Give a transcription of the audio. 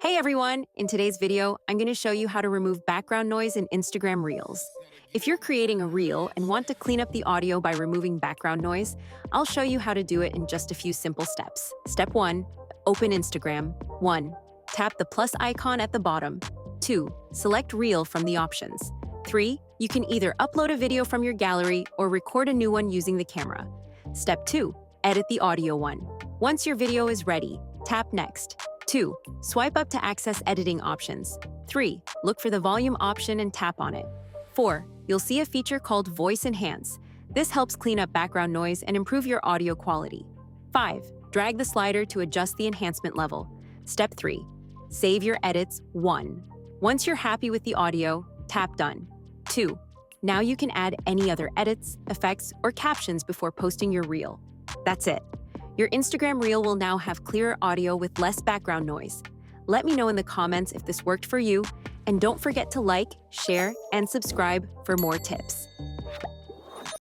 Hey everyone! In today's video, I'm going to show you how to remove background noise in Instagram Reels. If you're creating a reel and want to clean up the audio by removing background noise, I'll show you how to do it in just a few simple steps. Step 1. Open Instagram. 1. Tap the plus icon at the bottom. 2. Select Reel from the options. 3. You can either upload a video from your gallery or record a new one using the camera. Step 2. Edit the audio one. Once your video is ready, tap Next. 2. Swipe up to access editing options. 3. Look for the volume option and tap on it. 4. You'll see a feature called Voice Enhance. This helps clean up background noise and improve your audio quality. 5. Drag the slider to adjust the enhancement level. Step 3. Save your edits. 1. Once you're happy with the audio, tap Done. 2. Now you can add any other edits, effects, or captions before posting your reel. That's it. Your Instagram Reel will now have clearer audio with less background noise. Let me know in the comments if this worked for you, and don't forget to like, share, and subscribe for more tips.